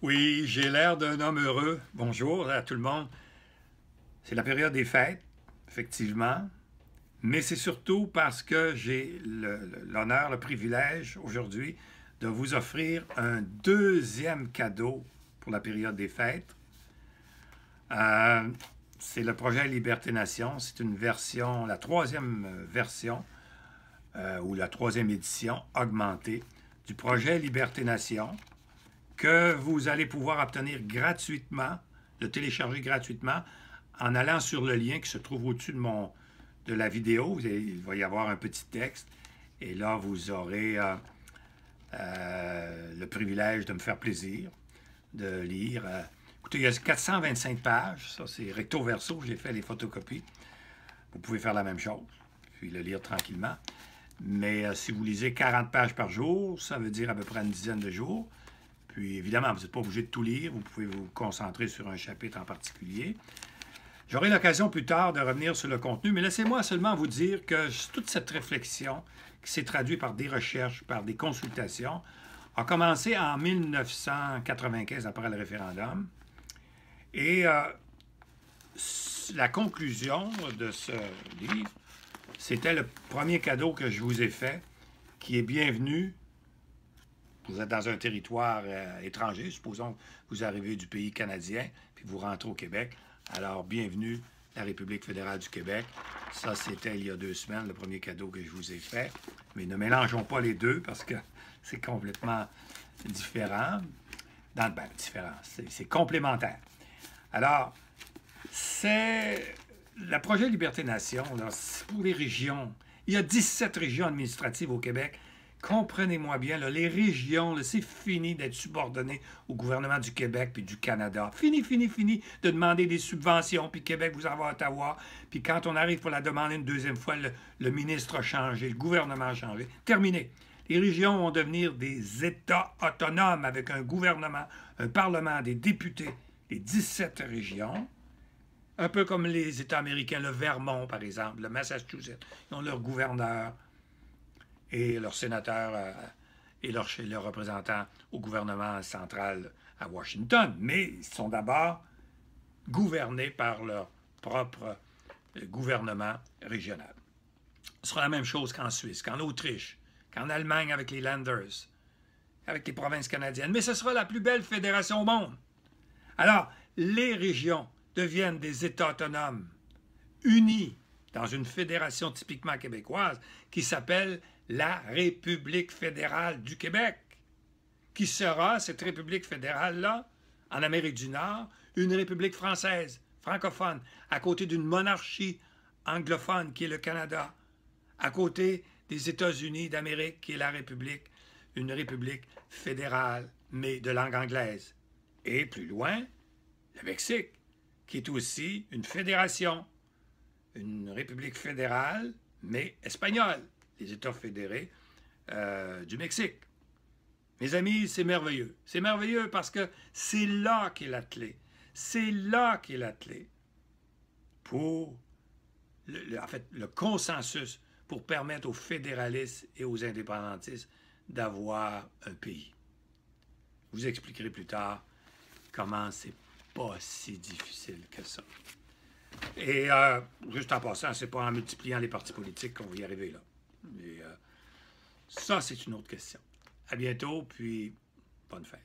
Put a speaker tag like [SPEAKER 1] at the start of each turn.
[SPEAKER 1] Oui, j'ai l'air d'un homme heureux. Bonjour à tout le monde. C'est la période des fêtes, effectivement, mais c'est surtout parce que j'ai l'honneur, le privilège aujourd'hui de vous offrir un deuxième cadeau pour la période des fêtes. C'est le projet Liberté Nation. C'est une version, la troisième version ou la troisième édition augmentée du projet Liberté Nation, que vous allez pouvoir obtenir gratuitement, le télécharger gratuitement, en allant sur le lien qui se trouve au-dessus de la vidéo. Il va y avoir un petit texte, et là, vous aurez le privilège de me faire plaisir, de lire. Écoutez, il y a 425 pages, ça c'est recto verso, j'ai fait les photocopies. Vous pouvez faire la même chose, puis le lire tranquillement. Mais si vous lisez 40 pages par jour, ça veut dire à peu près une dizaine de jours. Puis évidemment, vous n'êtes pas obligé de tout lire, vous pouvez vous concentrer sur un chapitre en particulier. J'aurai l'occasion plus tard de revenir sur le contenu, mais laissez-moi seulement vous dire que toute cette réflexion, qui s'est traduite par des recherches, par des consultations, a commencé en 1995, après le référendum. Et la conclusion de ce livre, c'était le premier cadeau que je vous ai fait, qui est bienvenu. Vous êtes dans un territoire étranger, supposons que vous arrivez du pays canadien, puis vous rentrez au Québec. Alors, bienvenue, la République fédérale du Québec. Ça, c'était il y a 2 semaines, le premier cadeau que je vous ai fait. Mais ne mélangeons pas les deux, parce que c'est complètement différent. Différent, c'est complémentaire. Alors, c'est le projet Liberté Nation, c'est pour les régions. Il y a 17 régions administratives au Québec. Comprenez-moi bien, là, les régions, c'est fini d'être subordonné au gouvernement du Québec puis du Canada. Fini de demander des subventions, puis Québec, vous en va à Ottawa. Puis quand on arrive pour la demander une deuxième fois, le ministre a changé, le gouvernement a changé. Terminé. Les régions vont devenir des États autonomes avec un gouvernement, un parlement, des députés, les 17 régions. Un peu comme les États américains, le Vermont, par exemple, le Massachusetts. Ils ont leur gouverneur et leurs sénateurs et leurs représentants au gouvernement central à Washington. Mais ils sont d'abord gouvernés par leur propre gouvernement régional. Ce sera la même chose qu'en Suisse, qu'en Autriche, qu'en Allemagne avec les Länders, avec les provinces canadiennes. Mais ce sera la plus belle fédération au monde. Alors, les régions deviennent des États autonomes, unis dans une fédération typiquement québécoise qui s'appelle la République fédérale du Québec, qui sera, cette République fédérale-là, en Amérique du Nord, une République française, francophone, à côté d'une monarchie anglophone qui est le Canada, à côté des États-Unis d'Amérique qui est la République, une République fédérale, mais de langue anglaise. Et plus loin, le Mexique, qui est aussi une fédération, une République fédérale, mais espagnole, les États fédérés du Mexique. Mes amis, c'est merveilleux. C'est merveilleux parce que c'est là qu'est la clé. C'est là qu'est la clé pour, le consensus pour permettre aux fédéralistes et aux indépendantistes d'avoir un pays. Je vous expliquerai plus tard comment c'est pas si difficile que ça. Et juste en passant, c'est pas en multipliant les partis politiques qu'on va y arriver là. Mais ça, c'est une autre question. À bientôt, puis bonne fête.